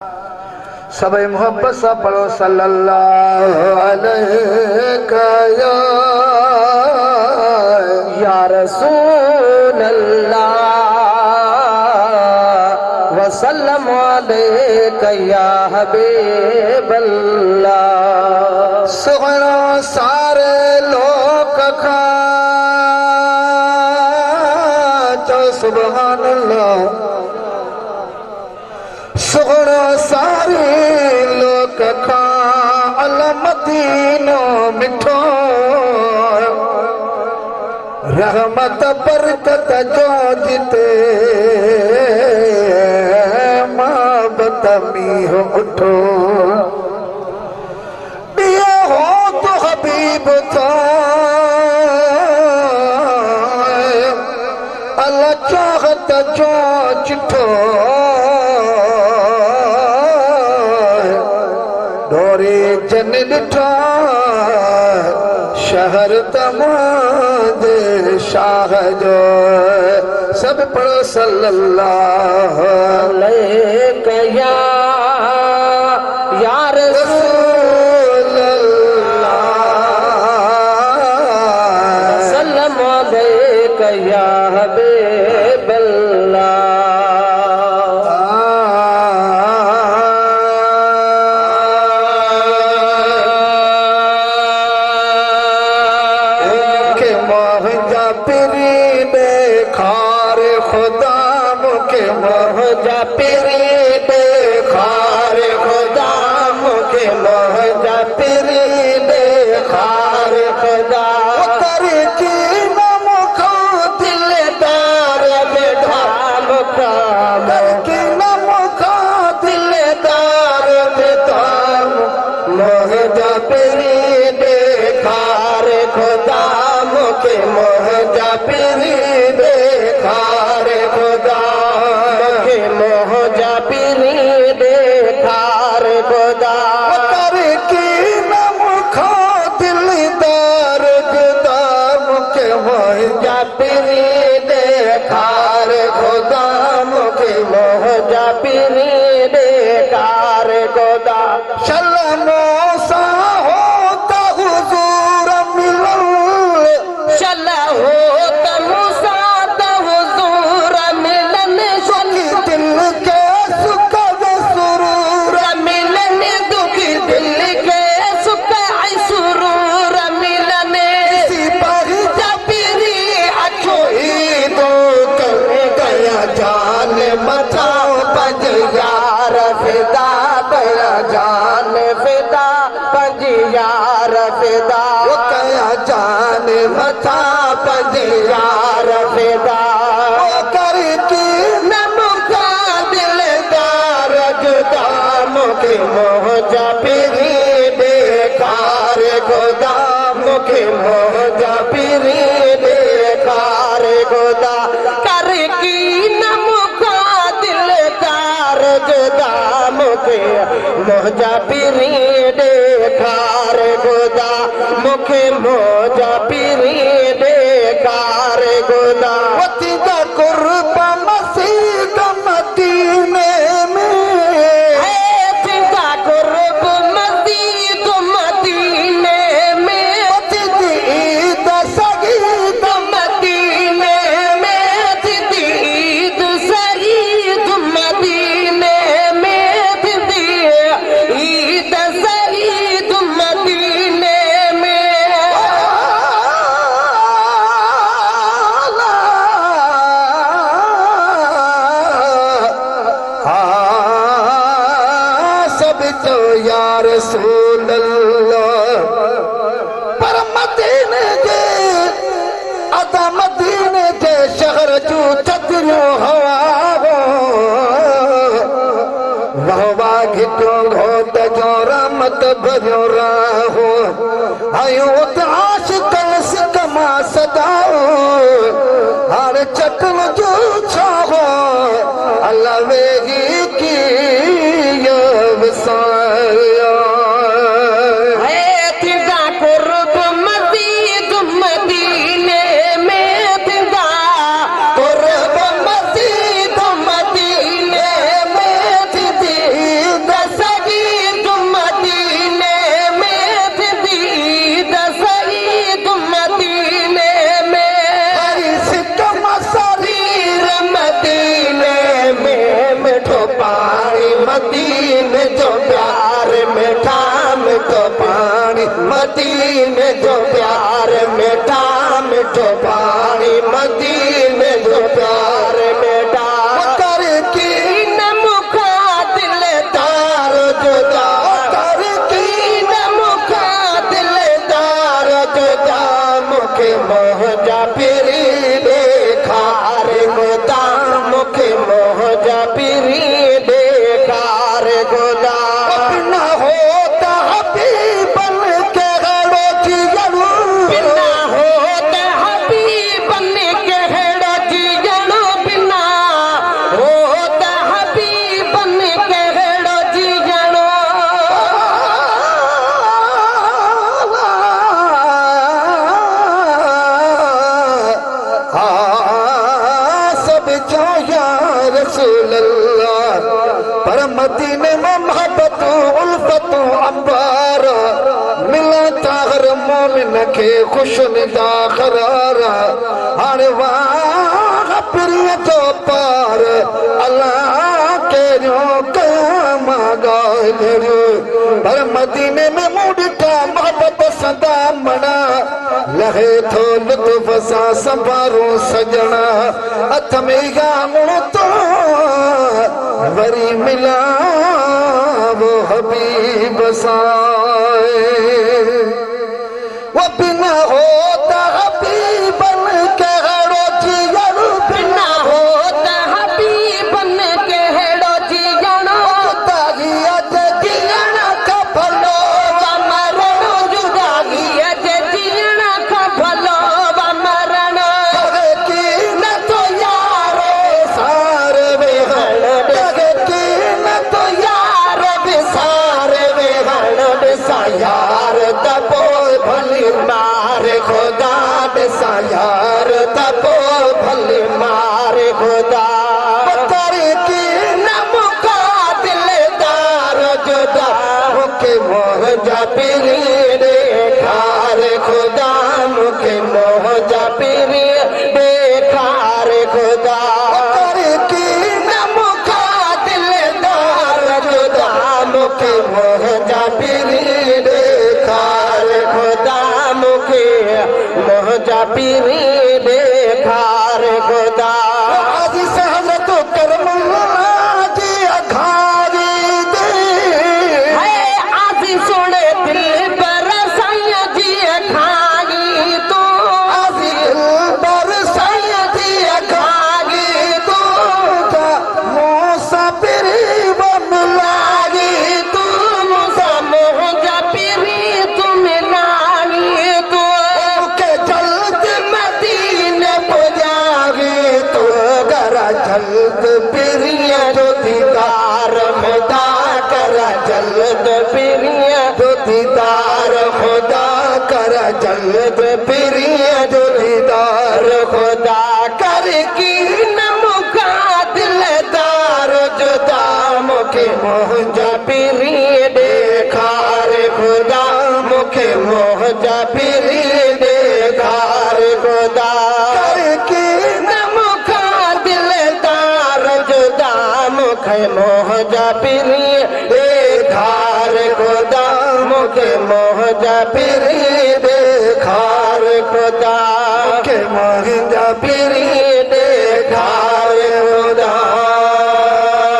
सबे मोहब्बत सा पढ़ो सल्लल्लाहु अलैहि या रसूल अल्लाह वसल्लम अलैका या हबीब अल्लाह। सुगनो सारे लोग खा तो सुभान अल्लाह। सुगनो सारे लोग खा अल मदीनो मिठो रहमत बरकत जो जिते मोहब्बत में हो उठो दिया हो तो हबीब तो अल्लाह चाहत जो चिठो डोरे जन डिठो शहर तमादे शाह जो सब पढ़ो सल्लल्लाहु अलैहि या रसूल अल्लाह सल्लम अलैका या हबीब अल्लाह। मोहजा पिरी बेखार खुदा मुके मोहजा पिरी बेखार खुदा कर की नमुखा दिलदार बेठा मुकाम कर की नमुखा दिलदार बेठा मोहजा पिरी बेखार खुदा मुके मोहजा पिरी बेखार खुदा मोहजा पिरी बेखार खुदा कर की नमुखा दिलदार जुदा मुके मोहजा पिरी बेखार खुदा मुके मोहजा पिरी बेखार खुदा शल्लमो सा होता हुजूर मिलन शल्ला होता मुसा जान मथा पंजियार फिदा कर की नमुखा दिलदार जुदा मुके मोहजा पिरी बेकार खुदा मुके मोहजा पिरी बेकार खुदा कर की नमुखा दिलदार जुदा मुके मोहजा पिरी बेकार खुदा मुखे मोजा पिरी बेकार खुदा वतीदा कुर्बा मसीद मदीने में है तीदा कुर्बा मसीद मदीने में वतीदी ईद सगीद मदीने में तीदी ईद सगीद मदीने में तीदी ईद सगीद मदीने या रसूल अल्लाह पर मदीने जे अदा मदीने जे शहर जो चतरो हवा हो वहवा घिटो घोट जो रहमत भरियो राहो आयो त आशिकन सिकमा सदाओ हर चटन जो छाहो अल्लाह वेगी की वसाया है तिदा कुर्ब मसीद मदीने में तिदा कुर्ब मसीद मदीने में तिदी मदीने जो प्यार मीठा मिठो पानी मदीने जो प्यार मीठा मिठो पानी मदीने जो प्यार मीठा कर की न मुखा दिलदार जुदा कर की न मुखा दिलदार जुदा मुखे मोह जा पिरी देखा रे खुदा मुखे मोह जा पिरी देखा रे खुदा बिना होता हबीबन के गड़ो जियरू बिना होता हबीबन के गड़ो जियरू बिना होता हबीबन के गड़ो जियरू सब जो या रसूल अल्लाह पर मदीने में मोहब्बत उल्फत अंबार मिला ताहर मोमिन के खुशनुदा करार हाणे वाह प्रिय तो पार अल्लाह के जो कयाम गालियो पर मदीने में मुड़ता मोहब्बत सदा मना लहे थो लुत्फ सा संभारो सजना हथ में गामो तो वरी मिला वो हबीब साए वो बिना होता हबीबन के हड़ो जियरू बिना होता हबीबन के हड़ो जियरू तागिया जे जियना का भलो व मरणो जुदागिया जे जियना का भलो व मरणो की न तो यारो सारे बेहण की न तो यार बिसारे बेहण बिसा यार दबो भली मारे खुदा बिसा यार दबो भली मारे खुदा कर की न मुका दिलदार जुदा मुखे मोह जा पिरी देखा रे खुदा मुखे मोह जा पिरी देखा रे खुदा कर की न मुका दिलदार जुदा मुखे मोह जा पिरी देखा रे खुदा मुखे मोह जा पिरी देखा रे खुदा आदि सहजत करमुल्लाह जी अघारी दे है आदि सोने दिल पर सैया जी अघारी तो आदि दिल पर सैया जी अघारी तो मूसा पिरी बन लागी तू मूसा मोह जा पिरी तुम लागी तू के जल्द मदीने पुजागी तो करा जल्द पिरिया जो दीदार खुदा करा जल्द पिरिया जो दीदार खुदा करा जल्द पिरिया जो दीदार खुदा कर की न मुका दिलदार जुदा मुखे मोह जा पिरी देखा रे खुदा मुखे मोह जा पिरी देखा रे खुदा कर की न मुका दिलदार जुदा मुखे मोह जा पिरी देखा रे खुदा मुखे मोह जा पिरी देखा रे खुदा मुखे मोह जा पिरी